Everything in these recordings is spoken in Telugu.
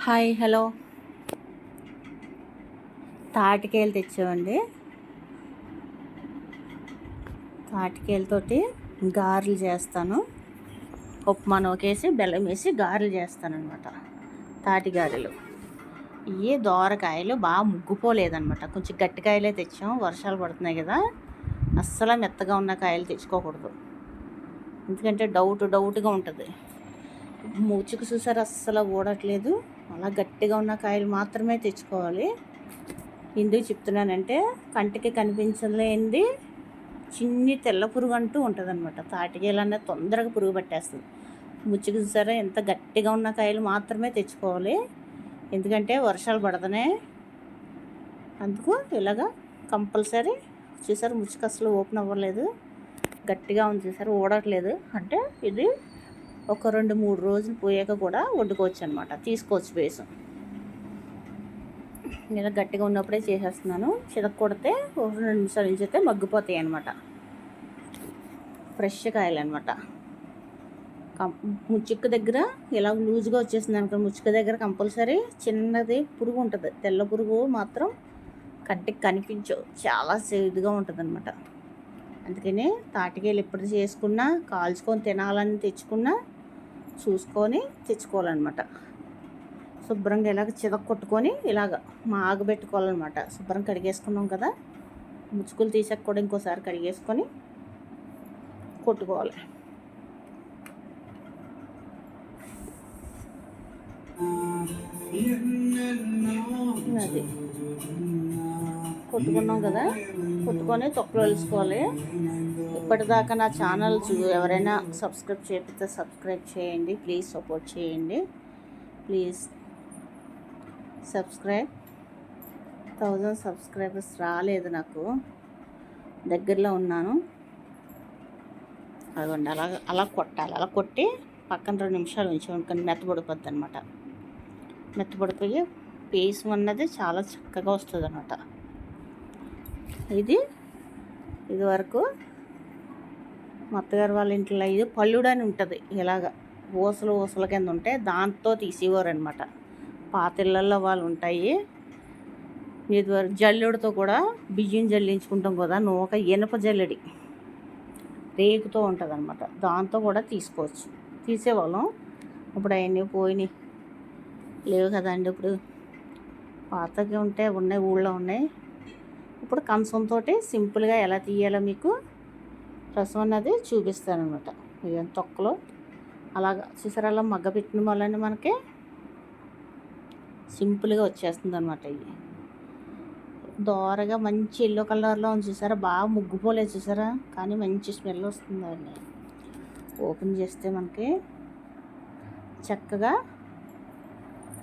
Hi hello. తాటికాయలు తెచ్చామండి. తాటికాయలతోటి గారెలు చేస్తాను. ఉప్మా నూకేసి బెల్లం వేసి గారెలు చేస్తానన్నమాట. తాటి గారెలు. ఇవి దోరకాయలు బాగా ముగ్గుపోలేదన్నమాట. కొంచెం గట్టి కాయలే తెచ్చాం, వర్షాలు పడుతున్నాయి కదా. అస్సలు మెత్తగా ఉన్న కాయలు తెచ్చుకోకూడదు, ఎందుకంటే డౌట్గా ఉంటుంది. మూచుకు చూసారు, అస్సలు ఊడట్లేదు. అలా గట్టిగా ఉన్న కాయలు మాత్రమే తెచ్చుకోవాలి. ఎందుకు చెప్తున్నానంటే, కంటికి కనిపించలేనిది చిన్ని తెల్ల పురుగు అంటూ ఉంటుంది అనమాట. తాటికాయలు అనేది తొందరగా పురుగు పట్టేస్తుంది. ముచ్చుకు చూసారా, ఎంత గట్టిగా ఉన్న కాయలు మాత్రమే తెచ్చుకోవాలి, ఎందుకంటే వర్షాలు పడుతున్నాయి. అందుకు ఇలాగా కంపల్సరీ. చూసారు, ముచ్చుకు అసలు ఓపెన్ అవ్వలేదు, గట్టిగా ఉంది. చూసారు, ఊడట్లేదు. అంటే ఇది ఒక 2-3 రోజులు పోయాక కూడా వండుకోవచ్చు అనమాట, తీసుకోవచ్చు బేసం. ఇలా గట్టిగా ఉన్నప్పుడే చేసేస్తున్నాను. చితక కొడితే ఒక 2 నిమిషాలు ఉంచితే మగ్గిపోతాయి అనమాట. ఫ్రెష్ కాయలు అనమాట. ముచ్చుక్క దగ్గర ఇలా లూజ్గా వచ్చేసింది అనుకో, ముచ్చుక్క దగ్గర కంపల్సరీ చిన్నది పురుగు ఉంటుంది. తెల్ల పురుగు మాత్రం కంటికి కనిపించవు, చాలా ఇదిగా ఉంటుంది అనమాట. అందుకని తాటికాయలు ఎప్పుడు చేసుకున్నా, కాల్చుకొని తినాలని తెచ్చుకున్నా చూసుకొని తెచ్చుకోవాలన్నమాట. శుభ్రంగా ఇలాగ చితక కొట్టుకొని ఇలాగ మాగబెట్టుకోవాలన్నమాట. శుభ్రం కడిగేసుకున్నాం కదా, ముచ్చుకులు తీసాక కూడా ఇంకోసారి కడిగేసుకొని కొట్టుకోవాలి. అది కొట్టుకున్నాం కదా, కొట్టుకొని తొక్కలు వేసుకోవాలి. ఇప్పటిదాకా నా ఛానల్ ఎవరైనా సబ్స్క్రైబ్ చేయకపోతే సబ్స్క్రైబ్ చేయండి, ప్లీజ్ సపోర్ట్ చేయండి, ప్లీజ్ సబ్స్క్రైబ్. 1000 సబ్స్క్రైబర్స్ రాలేదు నాకు, దగ్గరలో ఉన్నాను. అదిగోండి, అలా కొట్టాలి. అలా కొట్టి పక్కన 2 నిమిషాలు ఉంచుకొని మెత్తబడిపోద్ది అనమాట. మెత్తబడిపోయి పీసు అన్నది చాలా చక్కగా వస్తుంది అనమాట. ఇది వరకు మా అత్తగారు వాళ్ళ ఇంట్లో ఇది పళ్ళుడని ఉంటుంది. ఇలాగ ఊసల కింద ఉంటే దాంతో తీసేవారు అనమాట. పాత ఇళ్ళల్లో వాళ్ళు ఉంటాయి. ఇది వరకు జల్లెడతో కూడా బియ్యం జల్లించుకుంటాం కదా, నూక ఇనప జల్లెడి రేకుతో ఉంటుంది అనమాట, దాంతో కూడా తీసుకోవచ్చు, తీసేవాళ్ళం. ఇప్పుడు అవన్నీ పోయినాయి, లేవు కదండి. ఇప్పుడు పాతగా ఉన్నాయి, ఊళ్ళో ఉన్నాయి. ఇప్పుడు కంచంతో సింపుల్గా ఎలా తీయాలో మీకు రసం అన్నది చూపిస్తానమాట. ఇక తొక్కలో అలాగా చూసారు, అలా మగ్గ పెట్టిన వల్లనే మనకి సింపుల్గా వచ్చేస్తుంది అనమాట. ఇవి దోరగా మంచి ఎల్లో కలర్లో ఉంది చూసారా, బాగా ముగ్గుపోలేదు చూసారా, కానీ మంచి స్మెల్ వస్తుంది అండి. ఓపెన్ చేస్తే మనకి చక్కగా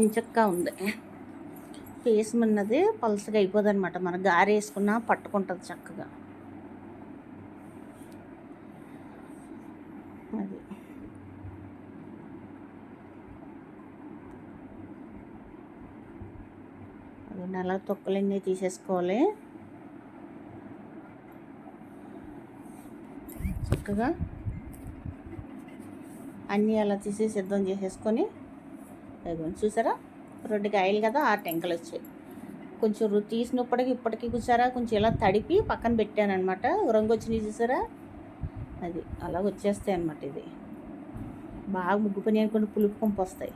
ఇంచక్కా ఉంది. ఫేస్ అన్నది పలుసగా అయిపోద్ది అనమాట. మనం గారె వేసుకున్నా పట్టుకుంటుంది చక్కగా. అది అలా తొక్కలన్నీ తీసేసుకోవాలి. చక్కగా అన్నీ అలా తీసి సిద్ధం చేసేసుకొని, చూసారా 2 కాయలు కదా, 6 టెంకలు వచ్చాయి. కొంచెం తీసినప్పటికి ఇప్పటికీ చూసారా, కొంచెం ఇలా తడిపి పక్కన పెట్టాను అనమాట. రంగు వచ్చినాయి చూసారా, అది అలా వచ్చేస్తాయి అనమాట. ఇది బాగా ముగ్గుపని అనుకుని పులుపు కొంపు వస్తాయి.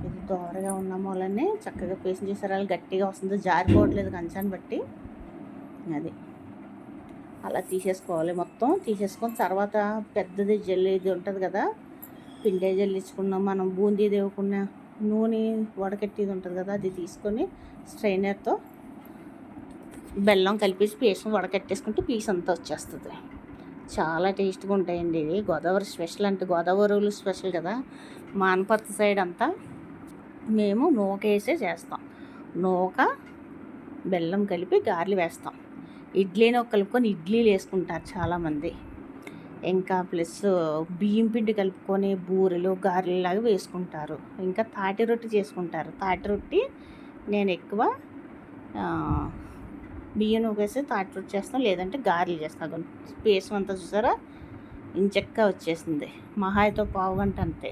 ఇది దోరగా ఉన్న మూలనే చక్కగా పేస్ట్ చేసారు, అలా గట్టిగా వస్తుంది, జారిపోవట్లేదు కంచాన్ని బట్టి. అది అలా తీసేసుకోవాలి. మొత్తం తీసేసుకొని తర్వాత పెద్దది జల్లి ఇది ఉంటుంది కదా, పిండే జల్లించుకున్నాం మనం, బూందీ దేవుకున్న నూనె వడకట్టేది ఉంటుంది కదా, అది తీసుకొని స్ట్రైనర్తో బెల్లం కలిపేసి పీస్ వడకట్టేసుకుంటే పీస్ అంతా వచ్చేస్తుంది. చాలా టేస్ట్గా ఉంటాయండి. ఇవి గోదావరి స్పెషల్, అంటే గోదావరి స్పెషల్ కదా. మా అనపర్తి సైడ్ అంతా మేము నూక వేసే చేస్తాం. నూక బెల్లం కలిపి గారెలు వేస్తాం. ఇడ్లీని కలుపుకొని ఇడ్లీలు వేసుకుంటారు చాలామంది. ఇంకా ప్లస్ బియ్యం పిండి కలుపుకొని బూరెలు గారెలాగా వేసుకుంటారు. ఇంకా తాటి రొట్టి చేసుకుంటారు. తాటి రొట్టి నేను ఎక్కువ బియ్యం వేసి తాటి రొట్టి చేస్తాను, లేదంటే గారెలు చేస్తాను. పేస్ట్ అంతా చూసారా ఇంచక్క వచ్చేసింది, మహాయితో 1/2 గంట అంతే.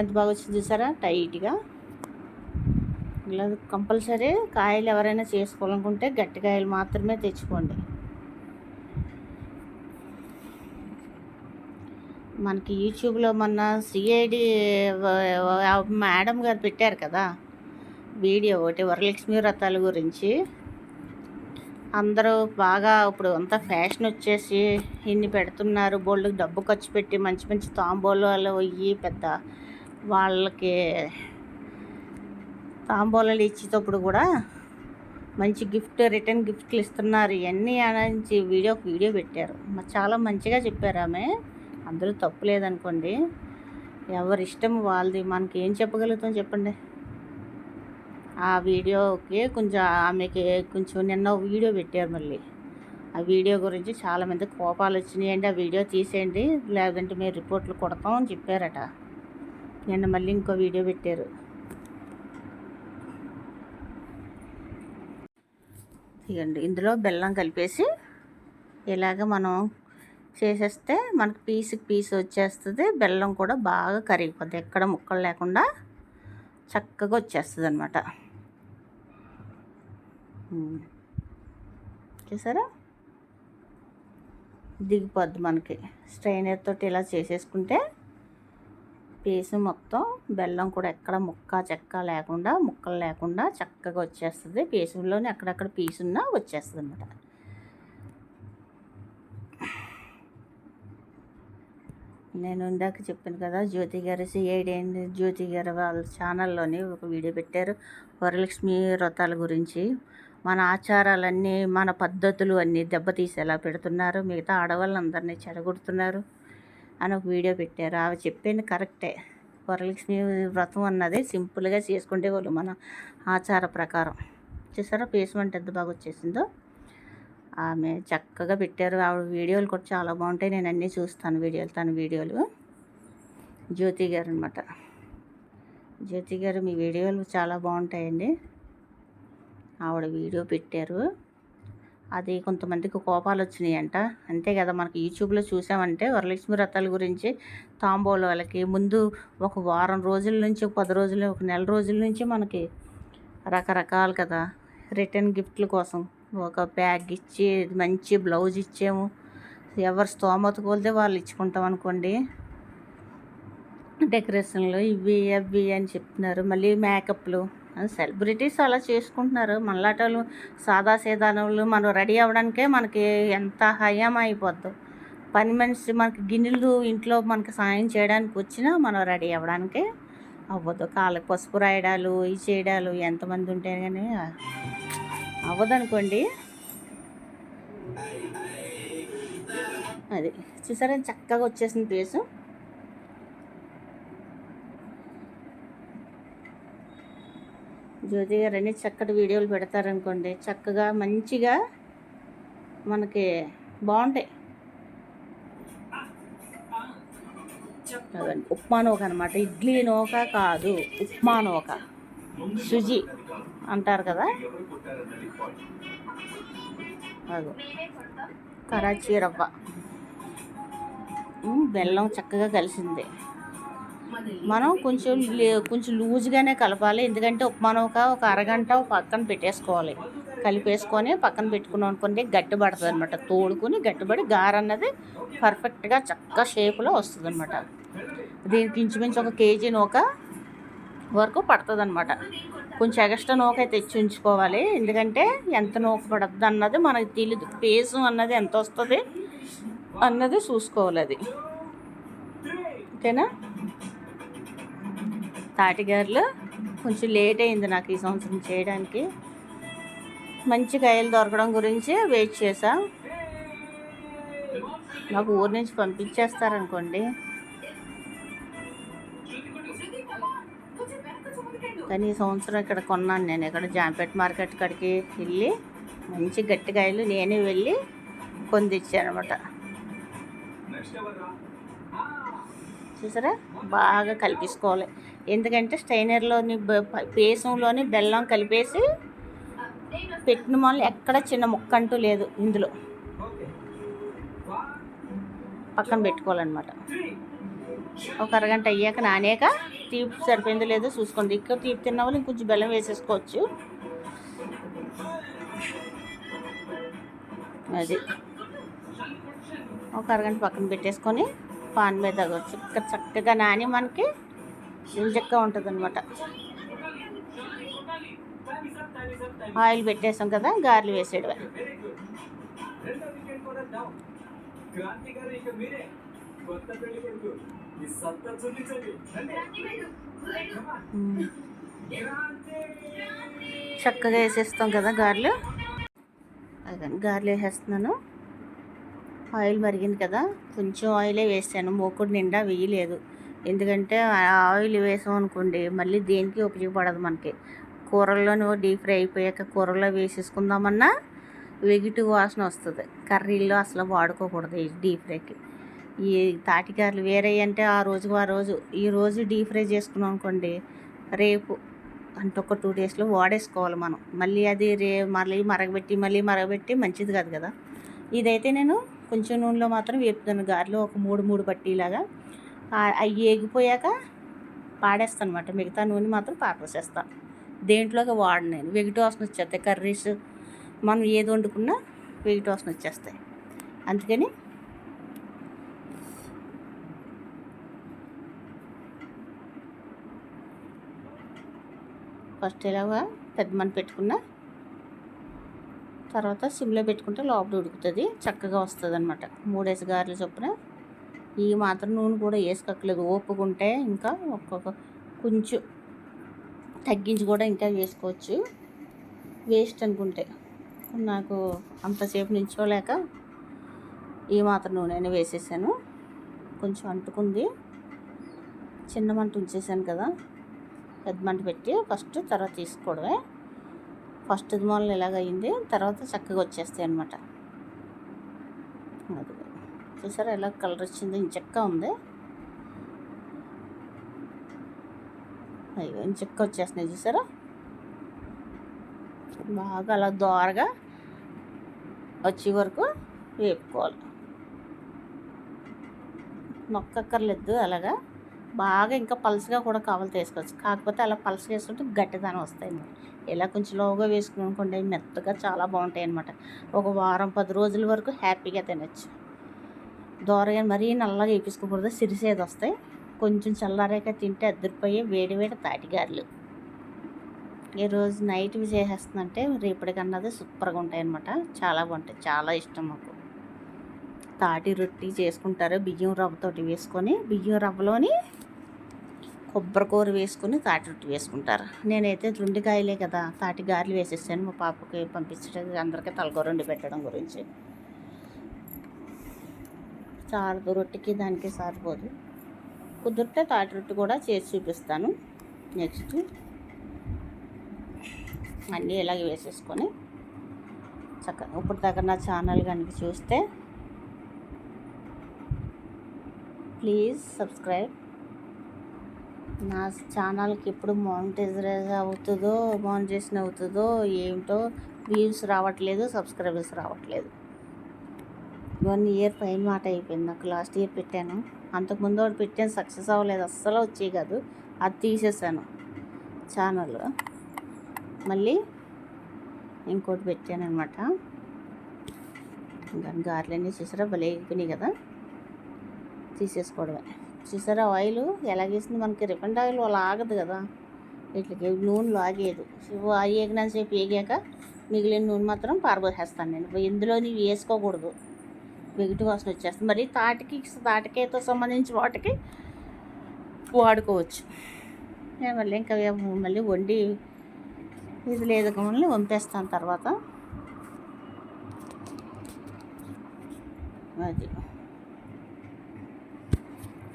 ఎంత బాగా వచ్చింది చూసారా, టైట్గా. ఇలా కంపల్సరీ కాయలు ఎవరైనా చేసుకోవాలనుకుంటే గట్టి కాయలు మాత్రమే తెచ్చుకోండి. మనకి యూట్యూబ్లో మొన్న సిఐడి మేడం గారు పెట్టారు కదా వీడియో ఒకటి, వరలక్ష్మి వ్రతాల గురించి. అందరూ బాగా ఇప్పుడు అంతా ఫ్యాషన్ వచ్చేసి ఇన్ని పెడుతున్నారు, బోల్డ్ డబ్బు ఖర్చు పెట్టి మంచి మంచి తాంబూలాలు ఇవి పెద్ద వాళ్ళకి తాంబూలాలు ఇచ్చేటప్పుడు కూడా మంచి గిఫ్ట్, రిటర్న్ గిఫ్ట్లు ఇస్తున్నారు. ఇవన్నీ నుంచి వీడియో పెట్టారు. చాలా మంచిగా చెప్పారు ఆమె. అందులో తప్పు లేదనుకోండి, ఎవరి ఇష్టం వాళ్ళది. మనకి ఏం చెప్పగలుగుతాం చెప్పండి. ఆ వీడియోకి కొంచెం ఆమెకి కొంచెం నిన్న వీడియో పెట్టారు. మళ్ళీ ఆ వీడియో గురించి చాలామంది కోపాలు వచ్చినాయండి. ఆ వీడియో తీసేయండి, లేదంటే మేము రిపోర్ట్లు కొడతాం అని చెప్పారట. నిన్న మళ్ళీ ఇంకో వీడియో పెట్టారు. ఇవ్వండి, ఇందులో బెల్లం కలిపేసి ఇలాగ మనం చేసేస్తే మనకు పీస్ వచ్చేస్తుంది. బెల్లం కూడా బాగా కరిగిపోద్ది, ఎక్కడ ముక్కలు లేకుండా చక్కగా వచ్చేస్తుంది అన్నమాట. చూసారా, దిగిపోద్ది మనకి. స్ట్రైనర్ తోటి ఇలా చేసేసుకుంటే పీసు మొత్తం బెల్లం కూడా ఎక్కడ చెక్క లేకుండా, ముక్కలు లేకుండా చక్కగా వచ్చేస్తుంది. పీసులోనే అక్కడక్కడ పీసున్నా వచ్చేస్తుంది అన్నమాట. నేను ఇందాక చెప్పాను కదా, జ్యోతి గారు సిఐడి అండ్ జ్యోతి గారు వాళ్ళ ఛానల్లోని ఒక వీడియో పెట్టారు వరలక్ష్మి వ్రతాల గురించి. మన ఆచారాలన్నీ, మన పద్ధతులు అన్నీ దెబ్బతీసేలా పెడుతున్నారు, మిగతా ఆడవాళ్ళందరినీ చెడగొడుతున్నారు అని ఒక వీడియో పెట్టారు. ఆమె చెప్పింది కరెక్టే. వరలక్ష్మి వ్రతం అన్నది సింపుల్గా చేసుకుంటే వాళ్ళు మన ఆచార ప్రకారం. చూసారా పీసం అంటే ఎంత బాగా వచ్చేసిందో. ఆమె చక్కగా పెట్టారు. ఆవిడ వీడియోలు కూడా చాలా బాగుంటాయి. నేను అన్నీ చూస్తాను తన వీడియోలు. జ్యోతి గారు అనమాట. జ్యోతి గారు మీ వీడియోలు చాలా బాగుంటాయండి. ఆవిడ వీడియో పెట్టారు. అది కొంతమందికి కోపాలు వచ్చినాయంట. అంతే కదా, మనకి యూట్యూబ్లో చూసామంటే వరలక్ష్మి వ్రతాల గురించి తాంబూలాలకి ముందు ఒక వారం రోజుల నుంచి, 10 రోజులు, ఒక నెల రోజుల నుంచి మనకి రకరకాలు కదా రిటర్న్ గిఫ్ట్ల కోసం ఒక బ్యాగ్ ఇచ్చి మంచి బ్లౌజ్ ఇచ్చాము. ఎవరు స్తోమత కోల్తే వాళ్ళు ఇచ్చుకుంటాం అనుకోండి. డెకరేషన్లు ఇవి అవి అని చెప్తున్నారు. మళ్ళీ మేకప్లు, సెలబ్రిటీస్ అలా చేసుకుంటున్నారు. మనలాటలు సాదా సీదానులు మనం రెడీ అవ్వడానికే మనకి ఎంత హయం అయిపోద్దు. పని మనిషి మనకి గిన్నెలు ఇంట్లో మనకి సాయం చేయడానికి వచ్చినా మనం రెడీ అవ్వడానికే అవ్వదు. కాళ్ళకి పసుపు రాయడాలు, ఇవి చేయడాలు ఎంతమంది ఉంటే కానీ అవ్వదనుకోండి. అది చూసారా చక్కగా వచ్చేసింది పీసు. జ్యోతి గారు అన్ని చక్కటి వీడియోలు పెడతారనుకోండి, చక్కగా మంచిగా మనకి బాగుంటాయి. ఉప్మా నూక అనమాట, ఇడ్లీ నూక కాదు, ఉప్మా నూక. సుజీ అంటారు కదా, అది కరాచీ రవ్వ, బెల్లం చక్కగా కలిసింది. మనం కొంచెం లూజ్గానే కలపాలి. ఎందుకంటే ఉప్మా నూక ఒక అరగంట పక్కన పెట్టేసుకోవాలి. కలిపేసుకొని పక్కన పెట్టుకున్నాం అనుకోండి గట్టి పడుతుంది అనమాట. తోడుకుని గట్టిపడి గారన్నది పర్ఫెక్ట్గా చక్క షేప్లో వస్తుంది అనమాట. దీనికి ఇంచుమించు 1 కేజీ నూక వరకు పడుతుంది అనమాట. కొంచెం ఎక్స్ట్రా నూక తెచ్చి ఉంచుకోవాలి. ఎందుకంటే ఎంత నూక పడుతుంది అన్నది మనకి తెలియదు. పేసు అన్నది ఎంత వస్తుంది అన్నది చూసుకోవాలి. అది ఓకేనా. తాటిగారులు కొంచెం లేట్ అయింది నాకు ఈ సంవత్సరం చేయడానికి. మంచి కాయలు దొరకడం గురించి వెయిట్ చేసా. నాకు ఊరి నుంచి పంపించేస్తారనుకోండి, కానీ ఈ సంవత్సరం ఇక్కడ కొన్నాను. నేను ఇక్కడ జాంపేట మార్కెట్ కాడికి వెళ్ళి మంచి గట్టి కాయలు నేనే వెళ్ళి కొని తెచ్చానమాట. చూసారా బాగా కలిపేసుకోవాలి. ఎందుకంటే స్టైనర్లోని పేసంలోని బెల్లం కలిపేసి పెట్టిన వాళ్ళు ఎక్కడ చిన్న ముక్క అంటూ లేదు. ఇందులో పక్కన పెట్టుకోవాలన్నమాట. ఒక అరగంట అయ్యాక నానాక తీపి సరిపోయిందో లేదో చూసుకోండి. ఎక్కువ తీపి తిన్న వాళ్ళు ఇంకొంచెం బెల్లం వేసేసుకోవచ్చు. అది ఒక అరగంట పక్కన పెట్టేసుకొని పాన్ మీద చక్కగా నాని మనకి ఇంజక్గా ఉంటుంది అనమాట. ఆయిల్ పెట్టేసాం కదా, గారెలు వేసేయడమే. చక్కగా వేసేస్తాం కదా గారెలు. అదే గారెలు వేసేస్తున్నాను. ఆయిల్ మరిగింది కదా, కొంచెం ఆయిలే వేసాను, మూకుడు నిండా వేయలేదు. ఎందుకంటే ఆయిల్ వేసాం అనుకోండి మళ్ళీ దేనికి ఉపయోగపడదు మనకి. కూరల్లోనూ డీప్ ఫ్రై అయిపోయాక కూరల్లో వేసేసుకుందామన్నా వెగిటి వాసన వస్తుంది. కర్రీల్లో అసలు వాడుకోకూడదు ఈ డీప్ ఫ్రైకి. ఈ తాటికాయలు వేరే అంటే ఆ రోజు ఈరోజు డీప్ ఫ్రై చేసుకున్నాం అనుకోండి, రేపు అంటే ఒక 2 డేస్లో వాడేసుకోవాలి మనం. మళ్ళీ అది మళ్ళీ మరగబెట్టి మంచిది కాదు కదా. ఇదైతే నేను కొంచెం నూనెలో మాత్రం వేపుతాను గారెలు, ఒక 3 పట్టీలాగా. అవి ఏగిపోయాక పాడేస్తాను అనమాట. మిగతా నూనె మాత్రం పారేసేస్తాను. దేంట్లోకి వాడను నేను. వెగిటి వాసన వచ్చేస్తాయి. కర్రీస్ మనం ఏది వండుకున్నా వెగిటి వాసన వచ్చేస్తాయి. అందుకని ఫస్ట్ ఇలాగా పెద్ద మంట పెట్టుకున్న తర్వాత సిమ్లో పెట్టుకుంటే లోపల ఉడుకుతుంది, చక్కగా వస్తుంది అనమాట. 3 గారెలు చొప్పున. ఈ మాత్రం నూనె కూడా వేసుకోక్కర్లేదు. ఓపుకుంటే ఇంకా కొంచెం తగ్గించి కూడా ఇంకా వేసుకోవచ్చు, వేస్ట్ అనుకుంటే. నాకు అంతసేపు నించోలేక ఈ మాత్రం నూనె వేసేసాను. కొంచెం అంటుకుంది, చిన్న మంట ఉంచేసాను కదా, పెద్ద మంట పెట్టి ఫస్ట్ తర్వాత తీసుకోవడమే. ఫస్ట్ మూలన ఇలాగ అయింది, తర్వాత చక్కగా వచ్చేస్తాయి అన్నమాట. అది చూసారా ఎలా కలర్ వచ్చింది, ఇంచక్క ఉంది. అయ్యో ఇంచక్క వచ్చేస్తున్నాయి చూసారా. బాగా అలా దోరగా వచ్చే వరకు వేపుకోవాలి. నొక్కక్కర్లేదు, అలాగా బాగా ఇంకా పలుచగా కూడా కావాలి తీసుకోవచ్చు. కాకపోతే అలా పలుచగా వేసుకుంటే గట్టిదనం వస్తాయి. ఇలా కొంచెం లోగా వేసుకుని అనుకోండి మెత్తగా చాలా బాగుంటాయి అన్నమాట. ఒక వారం 10 రోజుల వరకు హ్యాపీగా తినచ్చు. దోరగా మరీ నల్లగా వేపించుకోకూడదు, సిరిసేది వస్తాయి. కొంచెం చల్లారాక తింటే అద్దరిపోయి వేడి తాటిగారెలు. ఈరోజు నైట్వి చేసేస్తుందంటే రేపటికన్నది సూపర్గా ఉంటాయి అన్నమాట. చాలా బాగుంటాయి, చాలా ఇష్టం మాకు. తాటి రొట్టి చేసుకుంటారు బియ్యం రవ్వతోటి వేసుకొని, బియ్యం రవ్వలోని కొబ్బరికూర వేసుకొని తాటి రొట్టి వేసుకుంటారు. నేనైతే 2 కాయలే కదా తాటి గారెలు వేసేసాను మా పాపకి పంపించడానికి, అందరికీ తలకూర వండి పెట్టడం గురించి. చాలు, రొట్టికి దానికి సరిపోదు. కుదిరితే తాటి రొట్టి కూడా చేసి చూపిస్తాను. నెక్స్ట్ అన్నీ ఇలాగే వేసేసుకొని చక్కగా. ఇప్పుడు దగ్గర నా ఛానల్ కనుక చూస్తే ప్లీజ్ సబ్స్క్రైబ్. నా ఛానల్కి ఎప్పుడు మానిటైజేషన్ అవుతుందో ఏమిటో, వ్యూస్ రావట్లేదు, సబ్స్క్రైబర్స్ రావట్లేదు. 1 ఇయర్ పైన మాట అయిపోయింది. నాకు లాస్ట్ ఇయర్ పెట్టాను, అంతకుముందు ఒకటి పెట్టాను, సక్సెస్ అవ్వలేదు, అస్సలు వచ్చేవి కాదు. అది తీసేసాను ఛానల్. మళ్ళీ ఇంకోటి పెట్టాను అనమాట. ఇంకా గారెలన్నీ చూసారా భలే అయిపోయినాయి కదా, తీసేసుకోవడమే. చూసారా ఆయిల్ ఎలాగేసింది, మనకి రిఫైండ్ ఆయిల్ అలా ఆగదు కదా, ఇట్లకి నూనె లాగేది. ఏగినంతసేపు ఏగాక మిగిలిన నూనె మాత్రం పారబోసేస్తాను నేను. ఇందులోని వేసుకోకూడదు, వెగిటి వాసన వచ్చేస్తుంది. మరి తాటికాయతో సంబంధించి వాటికి వాడుకోవచ్చు. నేను మళ్ళీ ఇంకా మళ్ళీ వండి ఇది లేదు మళ్ళీ వంపేస్తాను తర్వాత. అది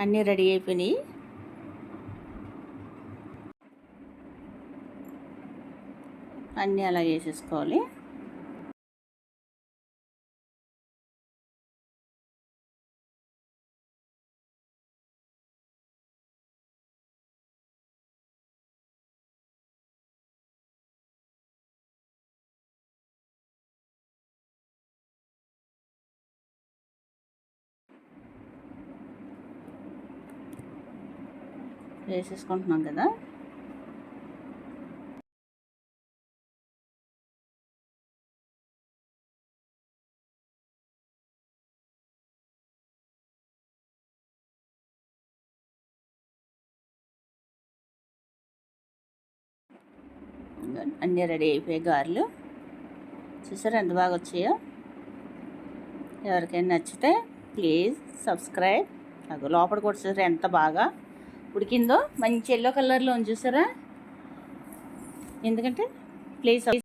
అన్నీ రెడీ అయిపోయినాయి. అన్నీ అలా వేసేసుకోవాలి. వేసేసుకుంటున్నాం కదా. అన్నీ రెడీ అయిపోయాయి గారెలు. చూసారా ఎంత బాగా వచ్చాయో. ఎవరికైనా నచ్చితే ప్లీజ్ సబ్స్క్రైబ్. నాకు లోపల కూడా చూసారా ఎంత బాగా ఉడికిందో. మంచి ఎల్లో కలర్లో ఉంది చూసారా. ఎందుకంటే ప్లీజ్